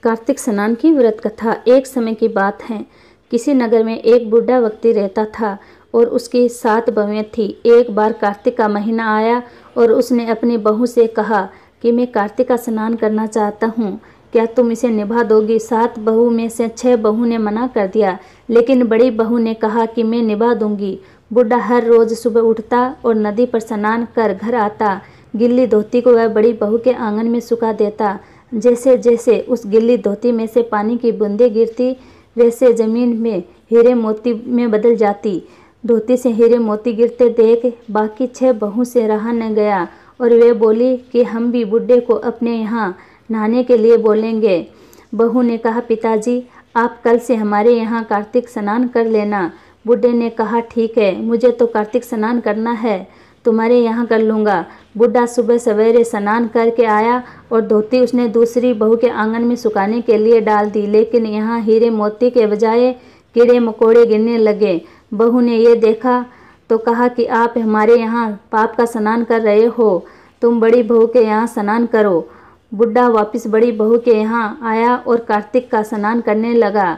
कार्तिक स्नान की व्रत कथा। एक समय की बात है, किसी नगर में एक बूढ़ा व्यक्ति रहता था और उसकी 7 बहुएं थी। एक बार कार्तिक का महीना आया और उसने अपनी बहू से कहा कि मैं कार्तिक का स्नान करना चाहता हूँ, क्या तुम इसे निभा दोगी? 7 बहू में से 6 बहू ने मना कर दिया, लेकिन बड़ी बहू ने कहा कि मैं निभा दूंगी। बूढ़ा हर रोज सुबह उठता और नदी पर स्नान कर घर आता। गिल्ली धोती को वह बड़ी बहू के आंगन में सुखा देता। जैसे जैसे उस गिल्ली धोती में से पानी की बूंदें गिरती, वैसे जमीन में हीरे मोती में बदल जाती। धोती से हीरे मोती गिरते देख बाकी 6 बहू से रहा न गया और वे बोली कि हम भी बूढ़े को अपने यहाँ नहाने के लिए बोलेंगे। बहू ने कहा, पिताजी आप कल से हमारे यहाँ कार्तिक स्नान कर लेना। बूढ़े ने कहा, ठीक है, मुझे तो कार्तिक स्नान करना है, तुम्हारे यहाँ कर लूँगा। बूढ़ा सुबह सवेरे स्नान करके आया और धोती उसने दूसरी बहू के आंगन में सुखाने के लिए डाल दी, लेकिन यहाँ हीरे मोती के बजाय कीड़े मकोड़े गिरने लगे। बहू ने ये देखा तो कहा कि आप हमारे यहाँ पाप का स्नान कर रहे हो, तुम बड़ी बहू के यहाँ स्नान करो। बूढ़ा वापस बड़ी बहू के यहाँ आया और कार्तिक का स्नान करने लगा।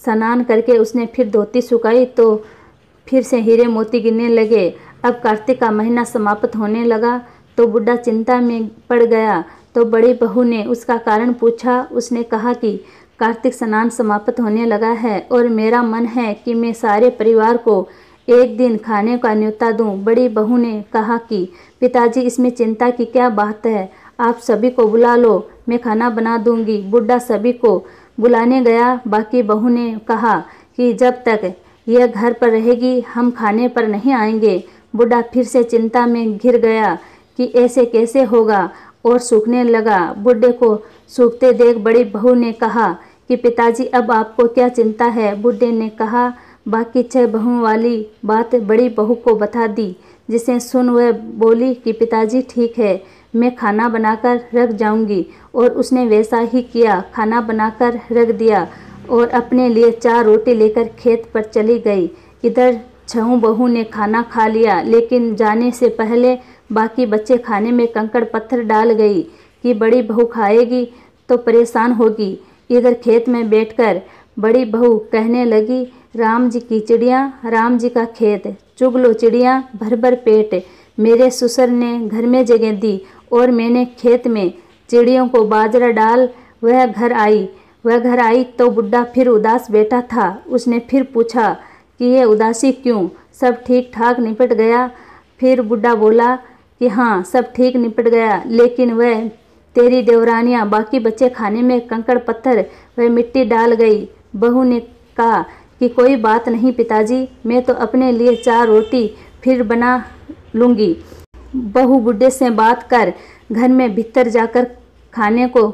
स्नान करके उसने फिर धोती सुखाई तो फिर से हीरे मोती गिरने लगे। अब कार्तिक का महीना समाप्त होने लगा तो बूढ़ा चिंता में पड़ गया। तो बड़ी बहू ने उसका कारण पूछा। उसने कहा कि कार्तिक स्नान समाप्त होने लगा है और मेरा मन है कि मैं सारे परिवार को एक दिन खाने का न्योता दूं। बड़ी बहू ने कहा कि पिताजी इसमें चिंता की क्या बात है, आप सभी को बुला लो, मैं खाना बना दूंगी। बूढ़ा सभी को बुलाने गया। बाकी बहू ने कहा कि जब तक यह घर पर रहेगी हम खाने पर नहीं आएंगे। बूढ़ा फिर से चिंता में घिर गया कि ऐसे कैसे होगा और सूखने लगा। बूढ़े को सूखते देख बड़ी बहू ने कहा कि पिताजी अब आपको क्या चिंता है? बूढ़े ने कहा, बाकी 6 बहुओं वाली बात बड़ी बहू को बता दी, जिसे सुन वह बोली कि पिताजी ठीक है, मैं खाना बनाकर रख जाऊंगी। और उसने वैसा ही किया, खाना बनाकर रख दिया और अपने लिए 4 रोटी लेकर खेत पर चली गई। इधर 6 बहू ने खाना खा लिया, लेकिन जाने से पहले बाकी बच्चे खाने में कंकड़ पत्थर डाल गई कि बड़ी बहू खाएगी तो परेशान होगी। इधर खेत में बैठकर बड़ी बहू कहने लगी, राम जी की चिड़िया, राम जी का खेत, चुग लो चिड़िया भर भर पेट। मेरे ससुर ने घर में जगह दी और मैंने खेत में चिड़ियों को बाजरा डाल वह घर आई तो बुढ़ा फिर उदास बैठा था। उसने फिर पूछा कि ये उदासी क्यों, सब ठीक ठाक निपट गया? फिर बुढ़ा बोला कि हाँ सब ठीक निपट गया, लेकिन वह तेरी देवरानियाँ बाकी बच्चे खाने में कंकड़ पत्थर वह मिट्टी डाल गई। बहू ने कहा कि कोई बात नहीं पिताजी, मैं तो अपने लिए 4 रोटी फिर बना लूँगी। बहू बूढ़े से बात कर घर में भीतर जाकर खाने को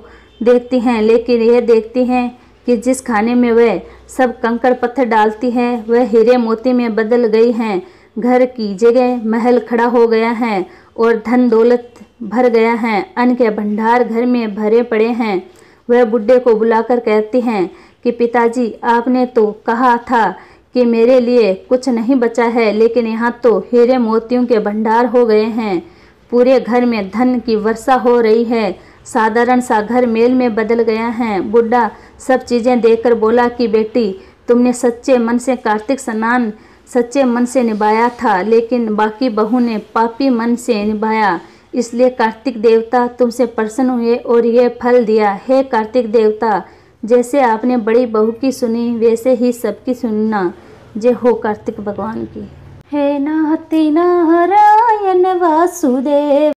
देखती हैं, लेकिन यह देखती हैं कि जिस खाने में वह सब कंकड़ पत्थर डालती है वह हीरे मोती में बदल गई हैं। घर की जगह महल खड़ा हो गया है और धन दौलत भर गया है, अन्न के भंडार घर में भरे पड़े हैं। वह बुढ़े को बुलाकर कहती हैं कि पिताजी आपने तो कहा था कि मेरे लिए कुछ नहीं बचा है, लेकिन यहाँ तो हीरे मोतियों के भंडार हो गए हैं, पूरे घर में धन की वर्षा हो रही है, साधारण सा घर मेल में बदल गया है। बुढ़ा सब चीज़ें देखकर बोला कि बेटी तुमने सच्चे मन से कार्तिक स्नान सच्चे मन से निभाया था, लेकिन बाकी बहू ने पापी मन से निभाया, इसलिए कार्तिक देवता तुमसे प्रसन्न हुए और ये फल दिया। हे कार्तिक देवता, जैसे आपने बड़ी बहू की सुनी वैसे ही सबकी सुनना। जय हो कार्तिक भगवान की। हे नाहती